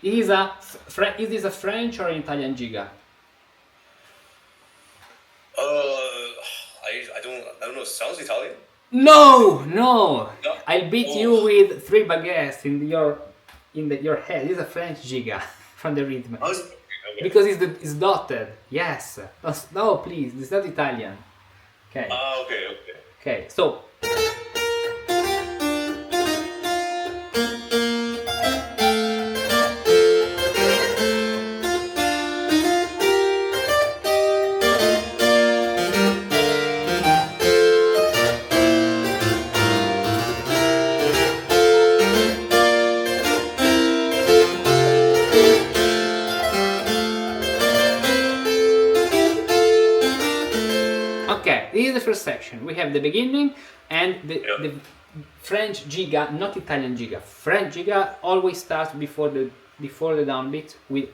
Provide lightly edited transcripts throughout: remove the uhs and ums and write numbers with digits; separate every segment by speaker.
Speaker 1: Is this a French or an Italian Giga?
Speaker 2: I don't know. Sounds Italian.
Speaker 1: No.
Speaker 2: No?
Speaker 1: I'll beat
Speaker 2: Oh.
Speaker 1: you with 3 baguettes in your head. This is a French Giga from the rhythm.
Speaker 2: Oh, okay.
Speaker 1: Because it's dotted. Yes. No, please. It's not Italian. Okay.
Speaker 2: Okay.
Speaker 1: Okay. So. Okay, this is the first section. We have the beginning and the French Giga, not Italian Giga. French Giga always starts before the downbeat with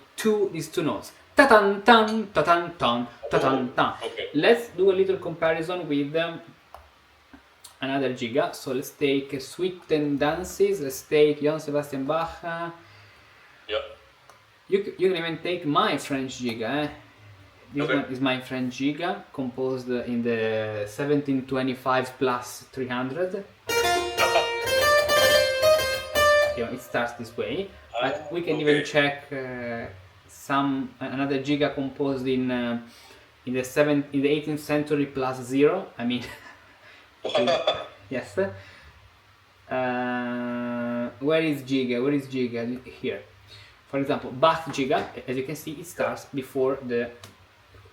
Speaker 1: these two notes. Ta-tan tan, ta-tan tan, ta-tan tan.
Speaker 2: Okay.
Speaker 1: Let's do a little comparison with another Giga. So let's take Suite and Dances. Let's take Johann Sebastian Bach.
Speaker 2: Yeah.
Speaker 1: You can even take my French Giga. This one is my French Giga, composed in the 1725 plus 300. It starts this way, but we can even check another Giga composed in the 18th century plus 0. I mean, yes. Where is Giga? Here. For example, Bach Giga, as you can see, it starts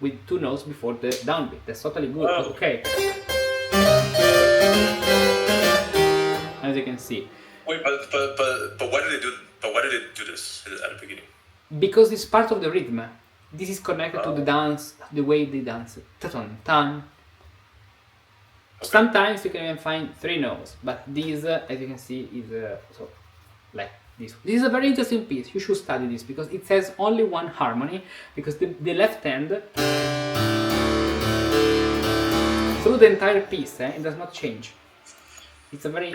Speaker 1: with 2 notes before the downbeat. That's totally good. Okay. As you can see.
Speaker 2: Wait, but why did they do? But why did they do this at the beginning?
Speaker 1: Because it's part of the rhythm. This is connected to the dance, the way they dance. Ta-tan, tan. Okay. Sometimes you can even find 3 notes, but this, as you can see, is so like this. This is a very interesting piece. You should study this because it has only one harmony. Because the left hand through the entire piece, it does not change. It's a very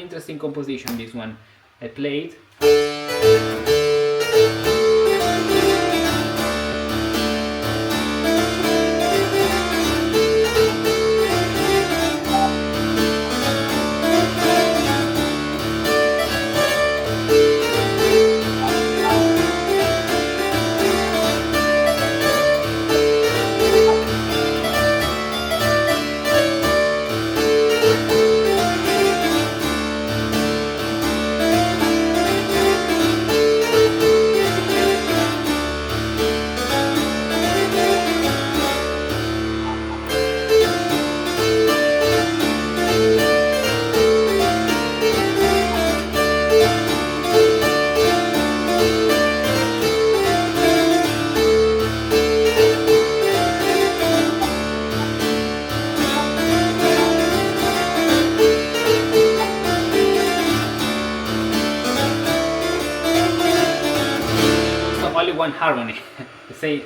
Speaker 1: interesting composition. This one I played. One harmony. Say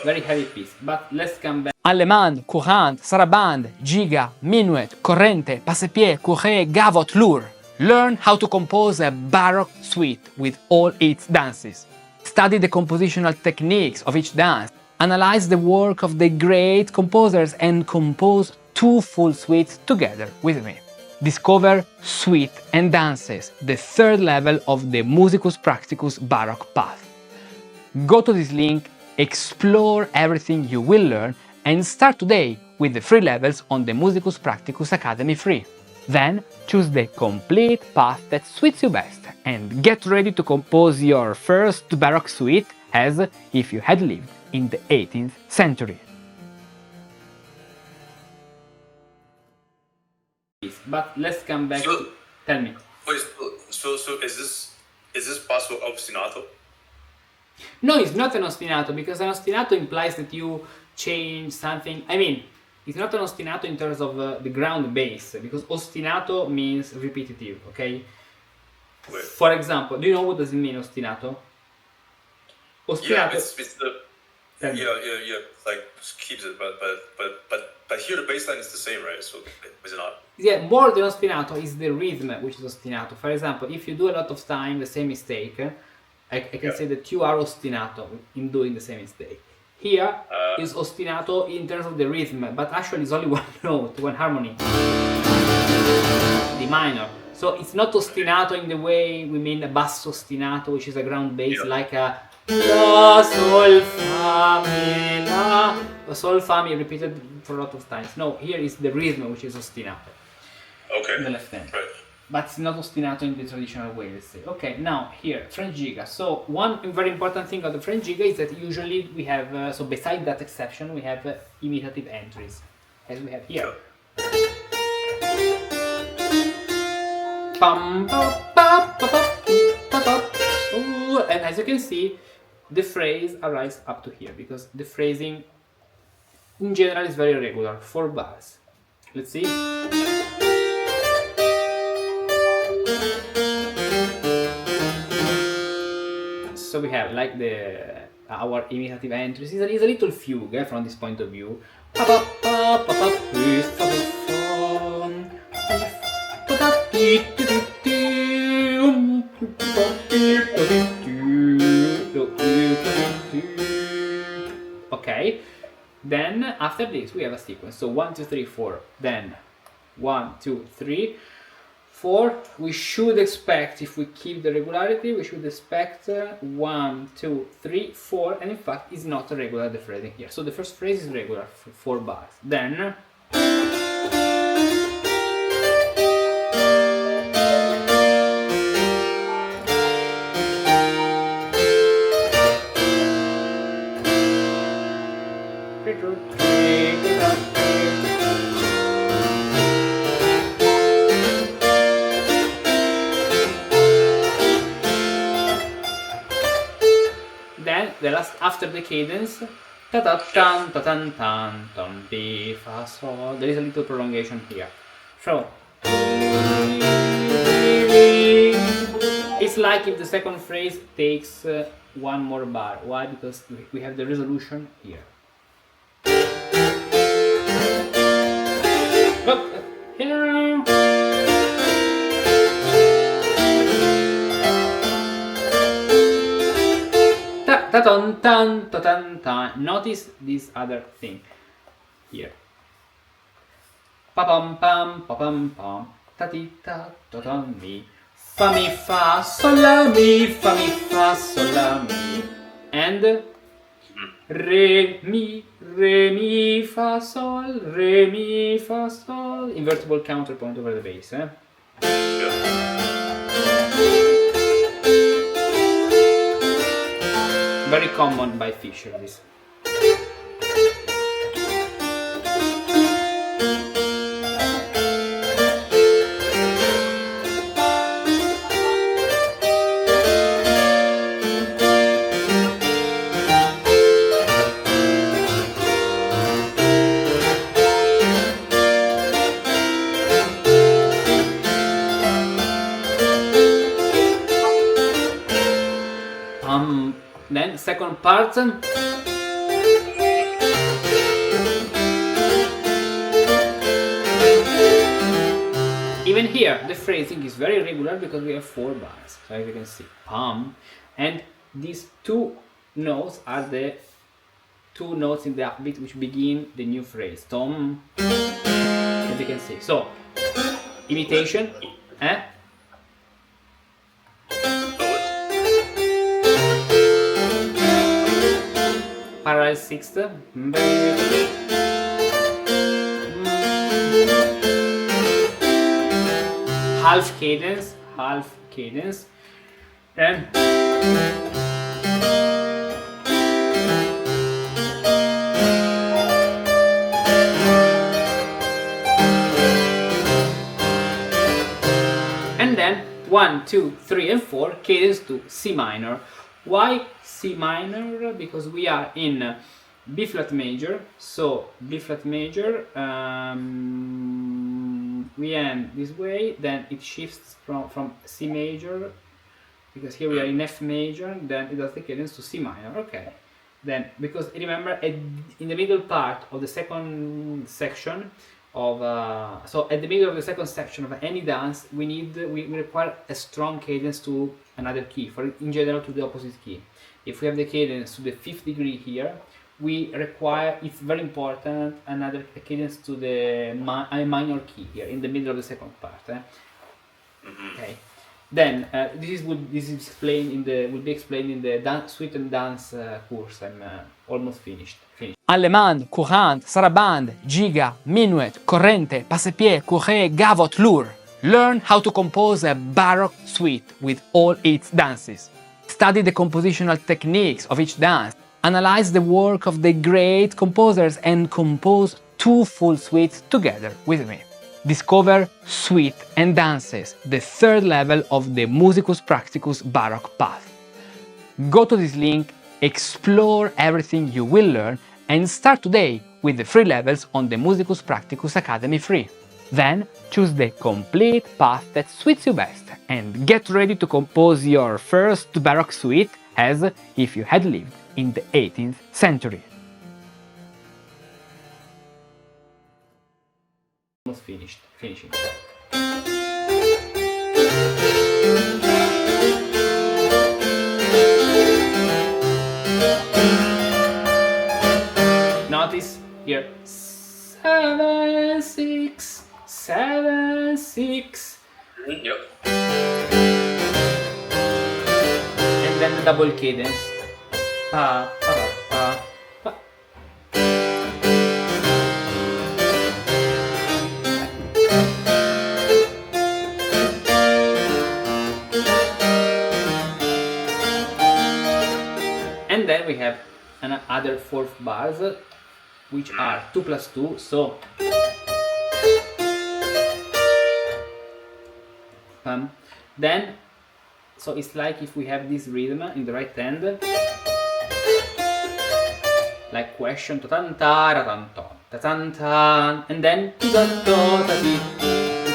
Speaker 1: very heavy piece. But let's come back.
Speaker 3: Allemande, courante, sarabande, giga, minuet, corrente, passepied, courret, gavotte, lourd. Learn how to compose a Baroque suite with all its dances. Study the compositional techniques of each dance. Analyze the work of the great composers and compose 2 full suites together with me. Discover Suite and Dances, the 3rd level of the Musicus Practicus Baroque path. Go to this link, explore everything you will learn, and start today with the free levels on the Musicus Practicus Academy free. Then choose the complete path that suits you best and get ready to compose your first Baroque suite as if you had lived in the 18th century.
Speaker 1: But let's come back to... Tell me.
Speaker 2: Wait, so is this possible ostinato?
Speaker 1: No, it's not an ostinato, because an ostinato implies that you change something. I mean, it's not an ostinato in terms of the ground bass, because ostinato means repetitive, okay?
Speaker 2: Wait.
Speaker 1: For example, do you know what does it mean, ostinato? Ostinato.
Speaker 2: Yeah, it's the like keeps it, but here the bass line is the same, right? So is it not?
Speaker 1: Yeah, more than ostinato is the rhythm, which is ostinato. For example, if you do a lot of time the same mistake, I can say that you are ostinato in doing the same mistake. Here is ostinato in terms of the rhythm, but actually it's only one note, one harmony. D minor. So it's not ostinato in the way we mean a basso ostinato, which is a ground bass, like a la, sol, fa, mi, la, sol, fa, mi, repeated for a lot of times. No, here is the rhythm, which is ostinato.
Speaker 2: Okay.
Speaker 1: In the left hand.
Speaker 2: Right.
Speaker 1: But it's not ostinato in the traditional way, let's say. Okay, now here, French Gigue. So one very important thing of the French Gigue is that usually we have, so beside that exception, we have imitative entries, as we have here. Pam, pa, pa, pa, pa, pa, pa. And as you can see, the phrase arrives up to here, because the phrasing in general is very regular, 4 bars. Let's see. So we have like our imitative entries. It's a little fugue from this point of view. Okay, then after this we have a sequence. So 1, 2, 3, 4. Then 1, 2, 3. 4, we should expect, if we keep the regularity, we should expect 1, 2, 3, 4, and in fact it's not a regular the phrasing here. So the first phrase is regular, 4 bars. Then the last after the cadence, ta ta tan ta tan tan tan bi fa sol. There is a little prolongation here. So it's like if the second phrase takes one more bar. Why? Because we have the resolution here. Ta-tan, tan, ta-tan, tan. Notice this other thing here. Pa-pam, pam, pa-pam, pam. Ta-ti-ta, ta-tan, mi. Fa, mi, fa, sol, la, mi. Fa, mi, fa, sol, la, mi. And re, mi, fa, sol. Re, mi, fa, sol. Invertible counterpoint over the bass, eh? Very common by Fischer, this. Then second part. Even here the phrasing is very regular because we have 4 bars. So as you can see, pam, and these 2 notes are the 2 notes in the upbeat which begin the new phrase. Tom, as you can see. So imitation, parallel sixth, half cadence, and then 1, 2, 3, and 4 cadence to C minor. Why C minor? Because we are in B flat major. So B flat major, we end this way, then it shifts from C major, because here we are in F major, then it does the cadence to C minor. Okay. Then, because remember, in the middle part of the second section, of so at the middle of the second section of any dance we require a strong cadence to another key, for in general to the opposite key. If we have the cadence to the 5th degree here, we require, it's very important, another cadence to the minor key here in the middle of the second part. Okay. Then this will be explained in the suite and dance course. I'm almost finished.
Speaker 3: Allemand, courant, sarabande, giga, minuet, corrente, passepied, couré, gavotte, lourd. Learn how to compose a Baroque suite with all its dances. Study the compositional techniques of each dance. Analyze the work of the great composers and compose 2 full suites together with me. Discover Suite and Dances, the 3rd level of the Musicus Practicus Baroque path. Go to this link, explore everything you will learn, and start today with the free levels on the Musicus Practicus Academy free. Then choose the complete path that suits you best and get ready to compose your first Baroque suite as if you had lived in the 18th century.
Speaker 1: Almost finishing. Notice here 7 6 7 6.
Speaker 2: Yep.
Speaker 1: And then the double cadence. Pa, pa, pa, pa. And then we have another 4th bars, which are 2 plus 2, so then so it's like if we have this rhythm in the right hand, like question ta tan ta ra tan ton ta tan tan, and then ti ta to ta ti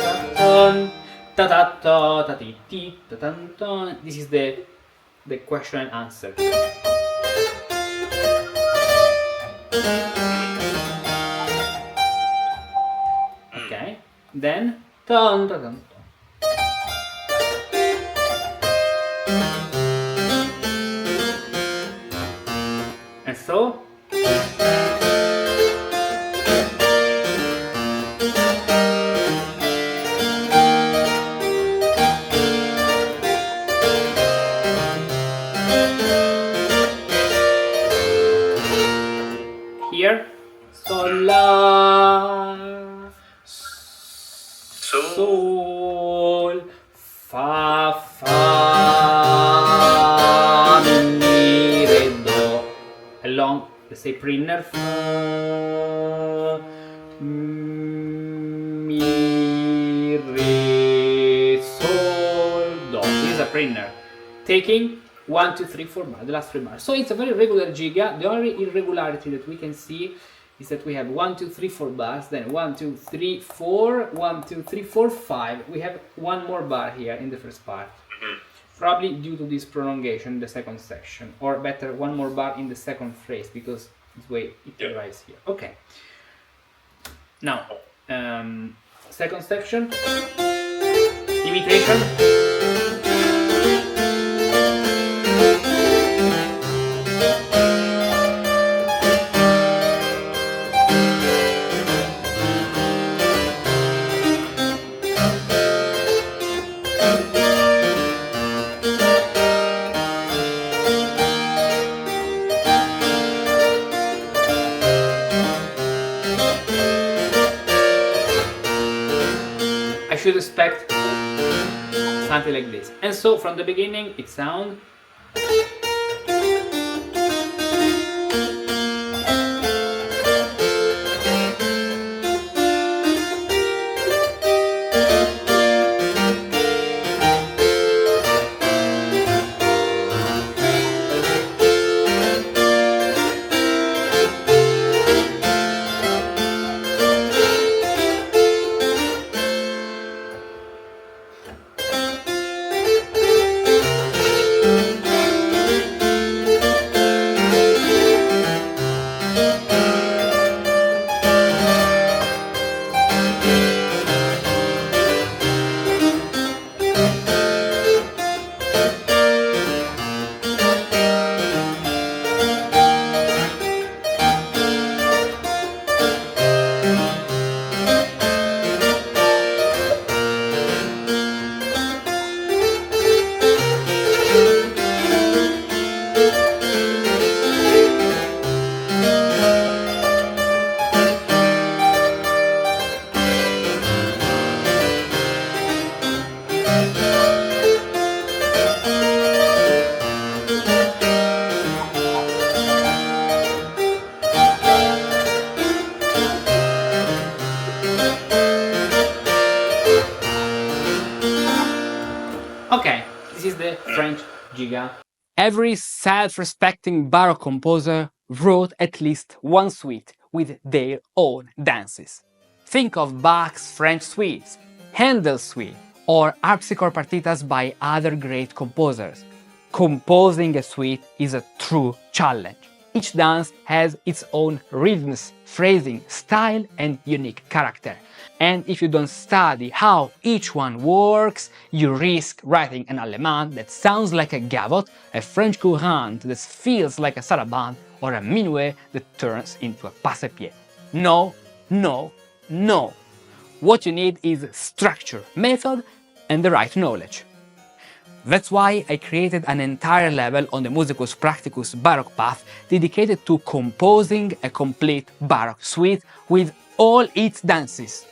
Speaker 1: ta ton ta ta to ta ti ti ta tan ton. This is the question and answer. Okay, then ton ta tan ton. And so here, sol la sol fa fa mi re do, along, let's say, prinner, fa mi re sol do. This is a prinner taking 1 2 3 4 bar, the last 3 bars. So it's a very regular giga. The only irregularity that we can see is that we have 1 2 3 4 bars, then 1 2 3 4, 1 2 3 4 5. We have one more bar here in the first part, probably due to this prolongation in the second section, or better, one more bar in the second phrase, because this way it arrives here. Okay, now second section, imitation. I should expect something like this. And so from the beginning it sounds
Speaker 3: Every self-respecting Baroque composer wrote at least one suite with their own dances. Think of Bach's French suites, Handel's suite, or harpsichord partitas by other great composers. Composing a suite is a true challenge. Each dance has its own rhythms, phrasing, style, and unique character. And if you don't study how each one works, you risk writing an allemand that sounds like a gavotte, a French courante that feels like a sarabande, or a minuet that turns into a passepied. No, no, no! What you need is structure, method, and the right knowledge. That's why I created an entire level on the Musicus Practicus Baroque path dedicated to composing a complete Baroque suite with all its dances.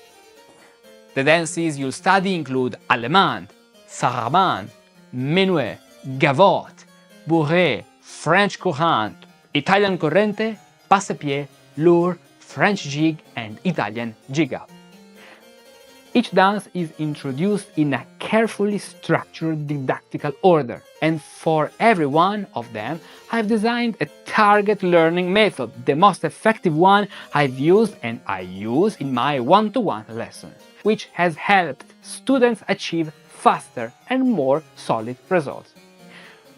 Speaker 3: The dances you'll study include allemande, sarabande, minuet, gavotte, bourrée, French courante, Italian corrente, passepied, lourd, French gigue, and Italian Giga. Each dance is introduced in a carefully structured didactical order, and for every one of them I've designed a target learning method, the most effective one I've used and I use in my one-to-one lessons, which has helped students achieve faster and more solid results.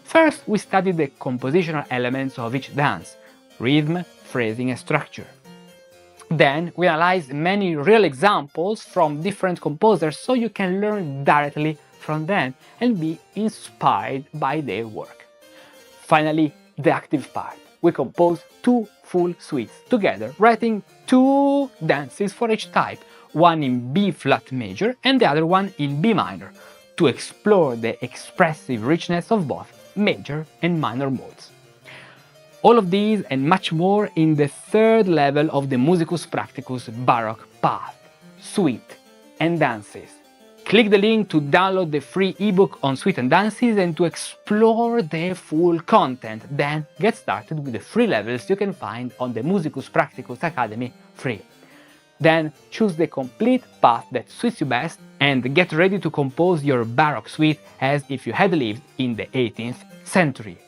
Speaker 3: First, we studied the compositional elements of each dance, rhythm, phrasing, and structure. Then we analyzed many real examples from different composers so you can learn directly from them and be inspired by their work. Finally, the active part. We composed 2 full suites together, writing 2 dances for each type, one in B flat major and the other one in B minor, to explore the expressive richness of both major and minor modes. All of these and much more in the 3rd level of the Musicus Practicus Baroque path, Suite and Dances. Click the link to download the free ebook on Suite and Dances and to explore their full content. Then get started with the free levels you can find on the Musicus Practicus Academy free. Then choose the complete path that suits you best and get ready to compose your Baroque suite as if you had lived in the 18th century.